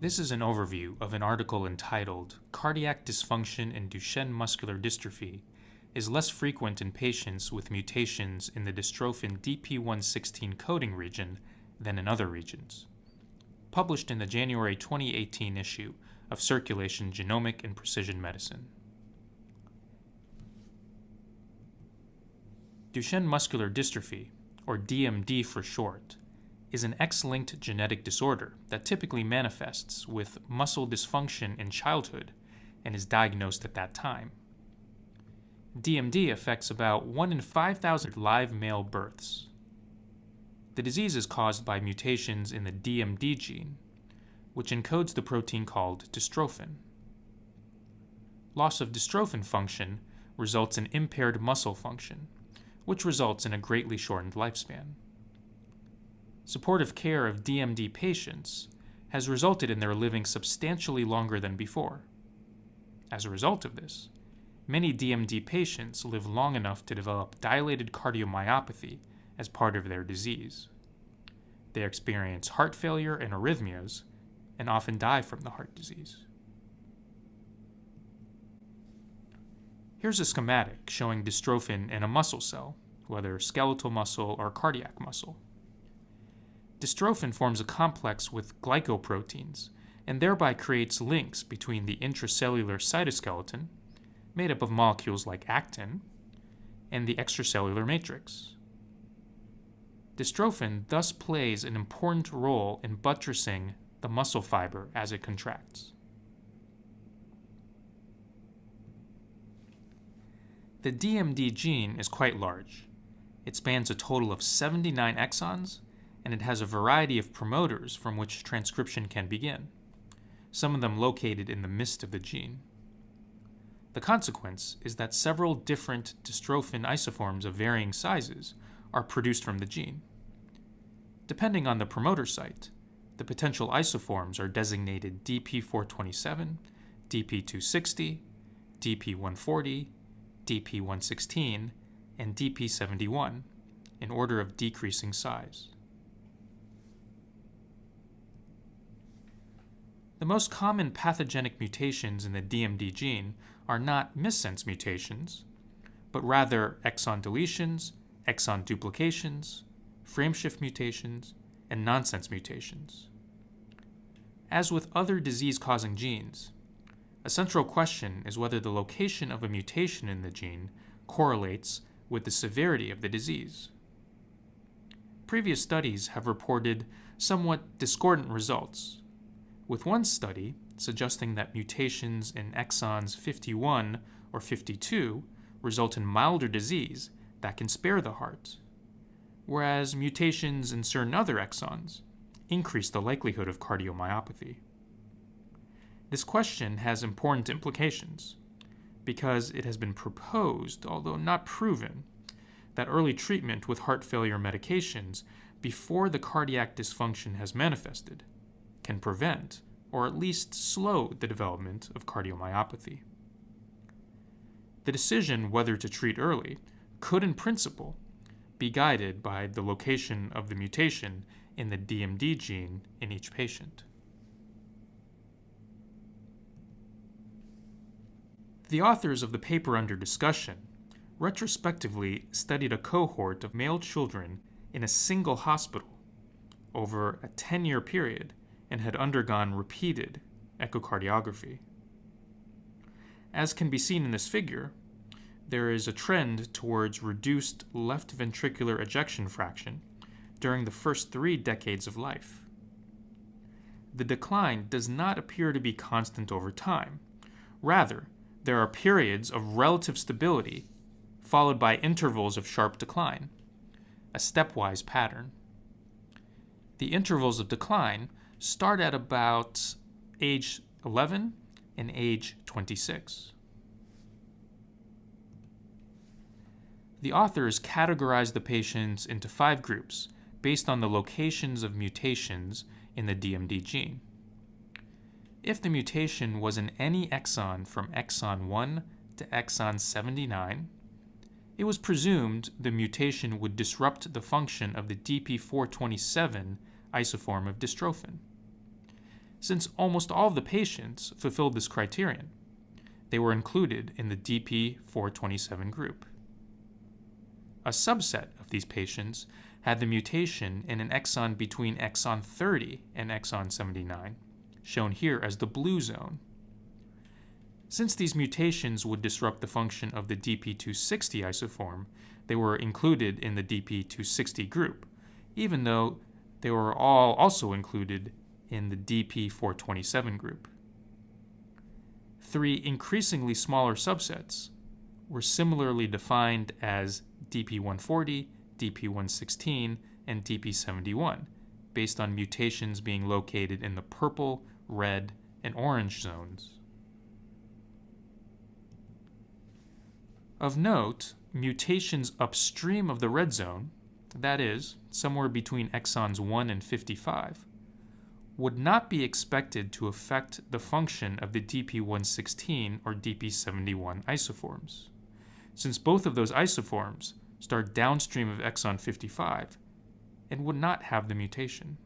This is an overview of an article entitled Cardiac Dysfunction in Duchenne Muscular Dystrophy is less frequent in patients with mutations in the dystrophin Dp116 coding region than in other regions. Published in the January 2018 issue of Circulation Genomic and Precision Medicine. Duchenne Muscular Dystrophy, or DMD for short, is an X-linked genetic disorder that typically manifests with muscle dysfunction in childhood and is diagnosed at that time. DMD affects about 1 in 5,000 live male births. The disease is caused by mutations in the DMD gene, which encodes the protein called dystrophin. Loss of dystrophin function results in impaired muscle function, which results in a greatly shortened lifespan. Supportive care of DMD patients has resulted in their living substantially longer than before. As a result of this, many DMD patients live long enough to develop dilated cardiomyopathy as part of their disease. They experience heart failure and arrhythmias and often die from the heart disease. Here's a schematic showing dystrophin in a muscle cell, whether skeletal muscle or cardiac muscle. Dystrophin forms a complex with glycoproteins and thereby creates links between the intracellular cytoskeleton, made up of molecules like actin, and the extracellular matrix. Dystrophin thus plays an important role in buttressing the muscle fiber as it contracts. The DMD gene is quite large. It spans a total of 79 exons, and it has a variety of promoters from which transcription can begin, some of them located in the midst of the gene. The consequence is that several different dystrophin isoforms of varying sizes are produced from the gene. Depending on the promoter site, the potential isoforms are designated Dp427, Dp260, Dp140, Dp116, and Dp71 in order of decreasing size. The most common pathogenic mutations in the DMD gene are not missense mutations, but rather exon deletions, exon duplications, frameshift mutations, and nonsense mutations. As with other disease-causing genes, a central question is whether the location of a mutation in the gene correlates with the severity of the disease. Previous studies have reported somewhat discordant results, with one study suggesting that mutations in exons 51 or 52 result in milder disease that can spare the heart, whereas mutations in certain other exons increase the likelihood of cardiomyopathy. This question has important implications because it has been proposed, although not proven, that early treatment with heart failure medications before the cardiac dysfunction has manifested can prevent or at least slow the development of cardiomyopathy. The decision whether to treat early could, in principle, be guided by the location of the mutation in the DMD gene in each patient. The authors of the paper under discussion retrospectively studied a cohort of male children in a single hospital over a 10-year period and had undergone repeated echocardiography. As can be seen in this figure, there is a trend towards reduced left ventricular ejection fraction during the first 3 decades of life. The decline does not appear to be constant over time. Rather, there are periods of relative stability followed by intervals of sharp decline, a stepwise pattern. The intervals of decline start at about age 11 and age 26. The authors categorized the patients into 5 groups based on the locations of mutations in the DMD gene. If the mutation was in any exon from exon 1 to exon 79, it was presumed the mutation would disrupt the function of the Dp427 isoform of dystrophin. since almost all of the patients fulfilled this criterion. They were included in the Dp427 group. A subset of these patients had the mutation in an exon between exon 30 and exon 79, shown here as the blue zone. Since these mutations would disrupt the function of the Dp260 isoform, they were included in the Dp260 group, even though they were all also included in the Dp427 group. 3 increasingly smaller subsets were similarly defined as Dp140, Dp116, and Dp71, based on mutations being located in the purple, red, and orange zones. Of note, mutations upstream of the red zone, that is, somewhere between exons 1 and 55, would not be expected to affect the function of the Dp116 or Dp71 isoforms, since both of those isoforms start downstream of exon 55 and would not have the mutation.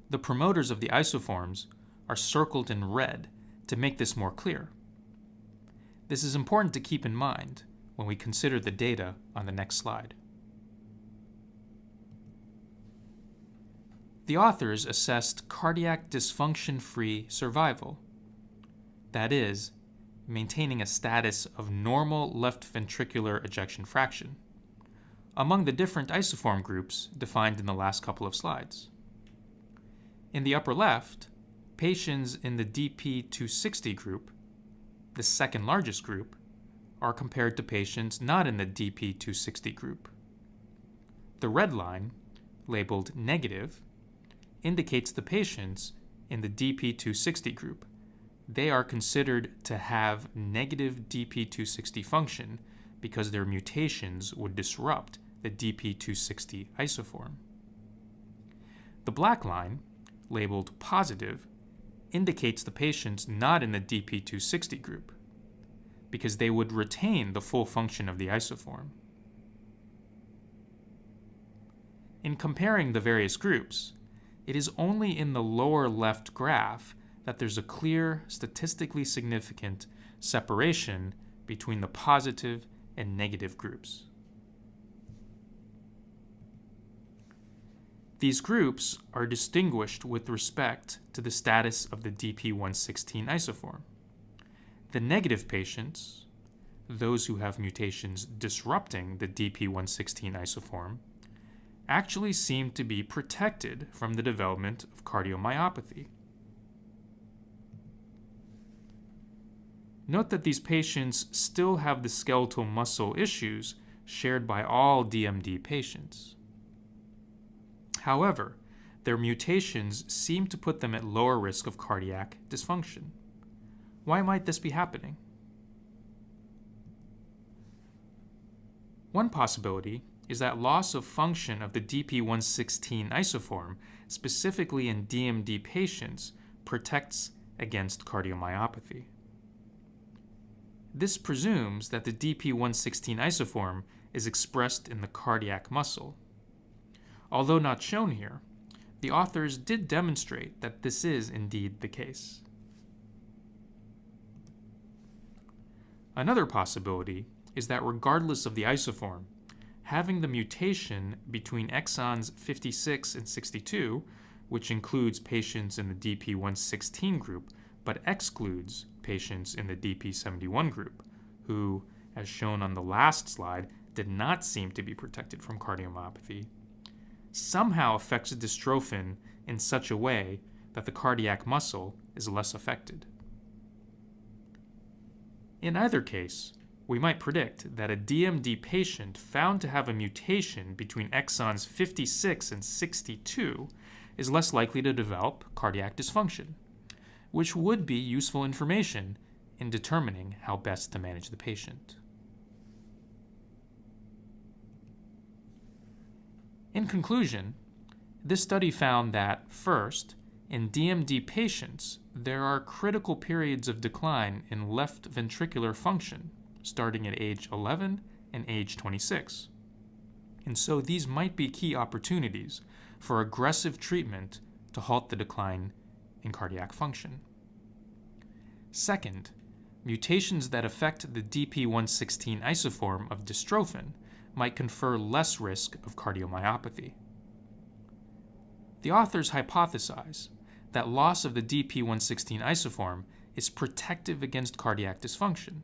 The promoters of the isoforms are circled in red to make this more clear. This is important to keep in mind when we consider the data on the next slide. The authors assessed cardiac dysfunction-free survival, that is, maintaining a status of normal left ventricular ejection fraction, among the different isoform groups defined in the last couple of slides. In the upper left, patients in the Dp260 group, the second largest group, are compared to patients not in the Dp260 group. The red line, labeled negative, indicates the patients in the Dp260 group. They are considered to have negative Dp260 function because their mutations would disrupt the Dp260 isoform. The black line, labeled positive, indicates the patients not in the Dp260 group because they would retain the full function of the isoform. In comparing the various groups, it is only in the lower left graph that there's a clear, statistically significant separation between the positive and negative groups. These groups are distinguished with respect to the status of the Dp116 isoform. The negative patients, those who have mutations disrupting the Dp116 isoform, actually seem to be protected from the development of cardiomyopathy. Note that these patients still have the skeletal muscle issues shared by all DMD patients. However, their mutations seem to put them at lower risk of cardiac dysfunction. Why might this be happening? One possibility is that loss of function of the Dp116 isoform, specifically in DMD patients, protects against cardiomyopathy. This presumes that the Dp116 isoform is expressed in the cardiac muscle. Although not shown here, the authors did demonstrate that this is indeed the case. Another possibility is that regardless of the isoform, having the mutation between exons 56 and 62, which includes patients in the Dp116 group but excludes patients in the Dp71 group, who, as shown on the last slide, did not seem to be protected from cardiomyopathy, somehow affects dystrophin in such a way that the cardiac muscle is less affected. In either case, we might predict that a DMD patient found to have a mutation between exons 56 and 62 is less likely to develop cardiac dysfunction, which would be useful information in determining how best to manage the patient. In conclusion, this study found that, first, in DMD patients, there are critical periods of decline in left ventricular function, starting at age 11 and age 26. And so these might be key opportunities for aggressive treatment to halt the decline in cardiac function. Second, mutations that affect the Dp116 isoform of dystrophin might confer less risk of cardiomyopathy. The authors hypothesize that loss of the Dp116 isoform is protective against cardiac dysfunction,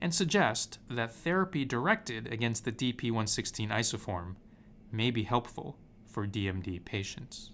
and suggest that therapy directed against the Dp116 isoform may be helpful for DMD patients.